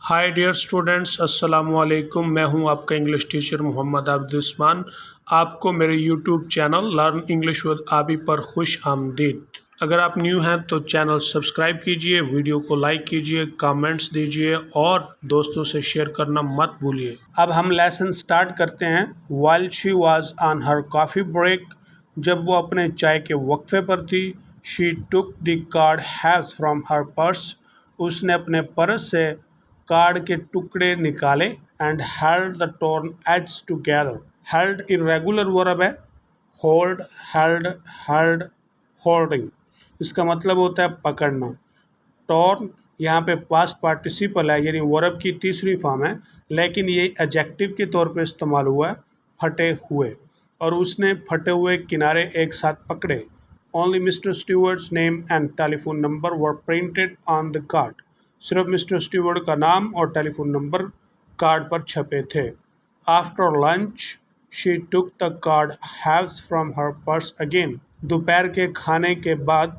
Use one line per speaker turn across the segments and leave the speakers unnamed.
Hi dear students, अस्सलाम वालेकुम। मैं हूं आपका इंग्लिश टीचर मोहम्मद अब्दुस्मान। आपको मेरे YouTube channel learn English with आबी पर खुश आमदीद। अगर आप न्यू हैं तो चैनल सब्सक्राइब कीजिए, वीडियो को लाइक कीजिए, कमेंट्स दीजिए और दोस्तों से शेयर करना मत भूलिए। अब हम लेसन स्टार्ट करते हैं। While she was on her coffee break, जब वो अपने चाय के वक्फे पर थी। She took the card halves from her purse, उसने अपने पर्स से कार्ड के टुकड़े निकाले। And held the torn edges together, held irregular verb है, होल्ड, हेल्ड, हेल्ड, होल्डिंग, इसका मतलब होता है पकड़ना। टोर्न यहाँ पे पास्ट पार्टिसिपल है, यानी वर्ब की तीसरी फॉर्म है, लेकिन ये एडजेक्टिव के तौर पे इस्तेमाल हुआ है, फटे हुए। और उसने फटे हुए किनारे एक साथ पकड़े। Only Mr Stewart's name and telephone number were printed on the card, सिर्फ मिस्टर स्टीवर्ट का नाम और टेलीफोन नंबर कार्ड पर छपे थे। After lunch she took the card halves from her purse again, दोपहर के खाने के बाद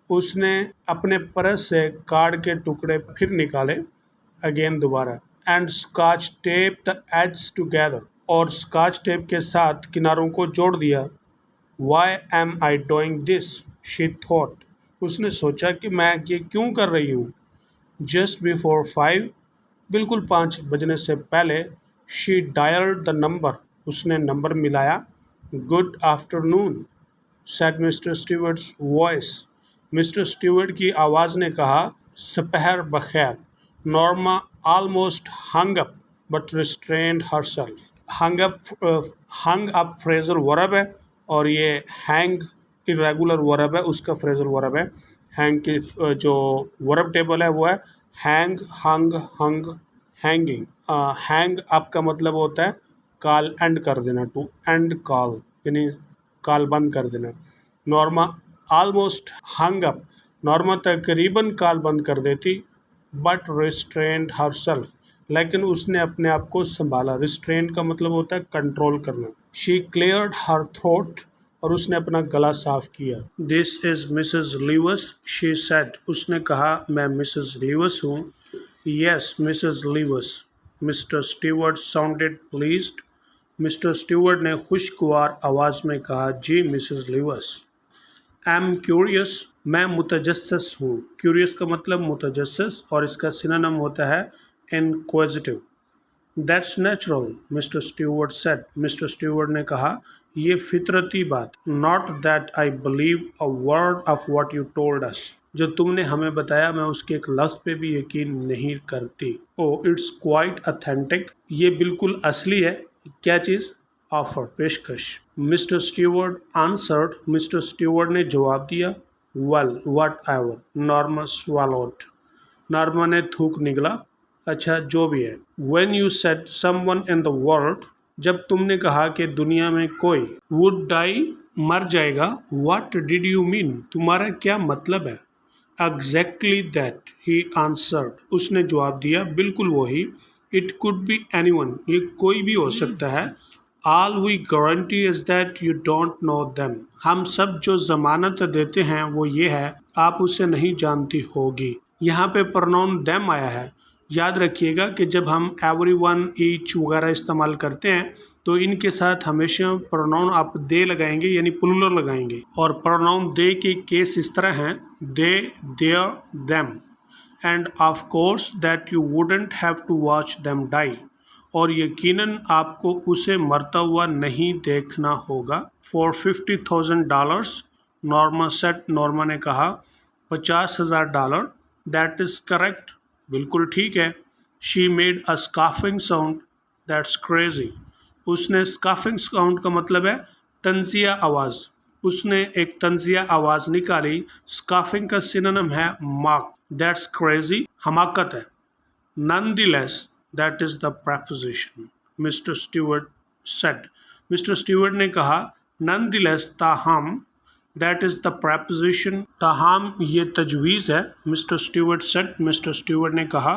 उसने अपने पर्स से कार्ड के टुकड़े फिर निकाले, अगेन दोबारा। And Scotch tape the edges together, और स्कॉच टेप के साथ किनारों को जोड़ दिया। Why am I doing this, she thought, उसने सोचा कि मैं ये क्यों कर रही हूँ। जस्ट बिफोर 5, बिल्कुल 5 बजने से पहले। शी डायल्ड द नंबर, उसने नंबर मिलाया। Good afternoon said Mr Stewart's voice, Mr Stewart की आवाज़ ने कहा, सपहर बखैर। Norma almost hung up but restrained herself, hung up phrasal verb है और ये हैंग इरेगुलर वर्ब है, उसका फ्रेजल वर्ब है। हैंग की जो वर्ब टेबल है वो है हैंग, हंग, हंग, हैंगिंग। हैंग अप का मतलब होता है कॉल एंड कर देना, टू एंड कॉल, यानी कॉल बंद कर देना। Norma almost hung up, Norma तकरीबन कॉल बंद कर देती। बट रिस्ट्रेन्ड हरसेल्फ, लेकिन उसने अपने आप को संभाला। रिस्ट्रेन का मतलब होता है कंट्रोल करना। शी क्लियर्ड हर थ्रोट, और उसने अपना गला साफ किया। This is Mrs Leeves, she said, उसने कहा मैं मिसेस लीवस हूँ। Yes Mrs Leeves, Mr Stewart sounded pleased, Mr Stewart ने खुशगवार आवाज़ में कहा, जी मिसेस लीवस। एम क्यूरियस, मैं मुतजस्सिस हूँ। क्यूरियस का मतलब मुतजस्सिस, और इसका सिनोनिम होता है inquisitive. That's natural mister Stewart said, Mr Stewart ने कहा, ये फितरती बात। Not that I believe a word of what you told us, जो तुमने हमें बताया मैं उसके एक लफ्ज़ पे भी यकीन नहीं करती। ओ इट्स क्वाइट ऑथेंटिक, ये बिल्कुल असली है। क्या चीज़? ऑफर, पेशकश। Mr Stewart answered, Mr Stewart ने जवाब दिया। Well whatever, Norma swallowed, Norma ने थूक निगला। अच्छा जो भी है। When you said someone in the world, जब तुमने कहा कि दुनिया में कोई would die, मर जाएगा, what did you mean, तुम्हारा क्या मतलब है? Exactly that, he answered, उसने जवाब दिया, बिल्कुल वही। It could be anyone, ये कोई भी हो सकता है। All we guarantee is that you don't know them, हम सब जो जमानत देते हैं वो ये है आप उसे नहीं जानती होगी। यहाँ पे प्रोनाउन them आया है। याद रखिएगा कि जब हम एवरीवन, ईच वगैरह इस्तेमाल करते हैं तो इनके साथ हमेशा प्रोनाउन आप दे लगाएंगे, यानी प्लूरल लगाएंगे। और प्रोनाउन दे के केस इस तरह हैं, they, there, them, and of course that you wouldn't have to watch them die, और यकीनन आपको उसे मरता हुआ नहीं देखना होगा। फॉर $50,000, नॉर्मा सेड, नॉर्मा ने कहा, $50,000, दैट इज़ करेक्ट, बिल्कुल ठीक है। She made a scoffing sound, that's crazy, उसने स्कॉफिंग साउंड का मतलब है तंजिया आवाज़, उसने एक तंजिया आवाज़ निकाली। स्कॉफिंग का सिनोनिम है मॉक, दैट्स क्रेजी, हमाकत है। Nonetheless, that is the preposition, mister Stewart said, Mr Stewart ने कहा, नॉनदलेस, ताहम, दैट इज़ द प्रेपोजिशन, ताहम ये तजवीज़ है। Mr Stewart said, Mr Stewart ने कहा,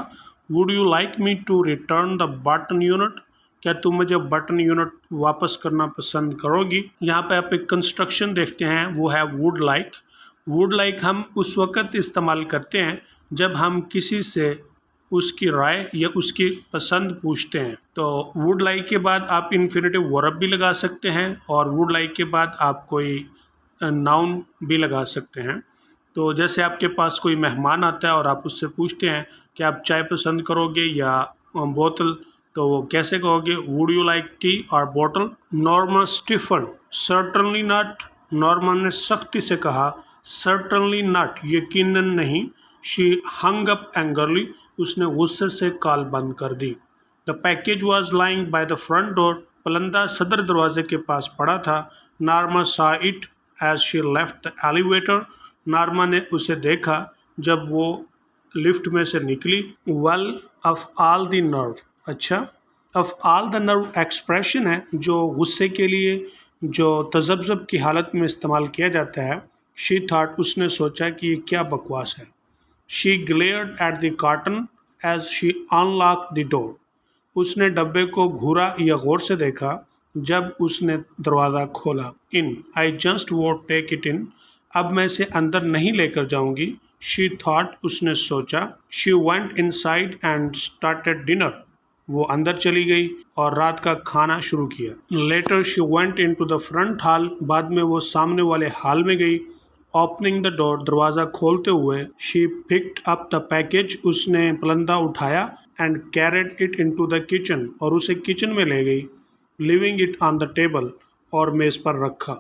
would you like me to return the button unit, क्या तुम मुझे बटन यूनिट वापस करना पसंद करोगी। यहाँ पे आप एक कंस्ट्रक्शन देखते हैं, वो है वुड लाइक। वुड लाइक हम उस वक़्त इस्तेमाल करते हैं जब हम किसी से اس کی رائے یا اس کی پسند پوچھتے ہیں۔ تو ووڈ لائک کے بعد آپ انفینیٹیو ورب بھی لگا سکتے ہیں، اور ووڈ لائک کے بعد آپ کوئی ناؤن بھی لگا سکتے ہیں۔ تو جیسے آپ کے پاس کوئی مہمان آتا ہے اور آپ اس سے پوچھتے ہیں کہ آپ چائے پسند کرو گے یا بوتل، تو وہ کیسے کہو گے؟ Would you like tea or bottle? Norma stiffen certainly not, Norma نے سختی سے کہا سرٹنلی ناٹ، یقیناً نہیں۔ شی ہنگ اپ اینگرلی، اس نے غصے سے کال بند کر دی۔ The package was lying by the front door, پلندہ صدر دروازے کے پاس پڑا تھا۔ Norma saw it as she left the elevator, Norma نے اسے دیکھا جب وہ لفٹ میں سے نکلی۔ ویل آف آل دی نرو، اچھا of all the nerve expression ہے جو غصے کے لیے جو تذبذب کی حالت میں استعمال کیا جاتا ہے۔ شی تھاٹ، اس نے سوچا کہ یہ کیا بکواس ہے۔ She glared at the carton as she unlock the door, اس نے ڈبے کو گھورا یا غور سے دیکھا جب اس نے دروازہ کھولا۔ And I just won't take it in, اب میں اسے اندر نہیں لے کر جاؤں گی۔ شی تھاٹ، اس نے سوچا۔ شی went in side and started dinner, وہ اندر چلی گئی اور رات کا کھانا شروع کیا۔ Later she went into the front hall, بعد میں وہ سامنے والے ہال میں گئی۔ اوپننگ دا ڈور، دروازہ کھولتے ہوئے۔ شی پکڈ اپ دا پیکیج، اس نے پلندہ اٹھایا۔ And carried it into the kitchen, اور اسے کچن میں لے گئی۔ Leaving it on the table, اور میز پر رکھا۔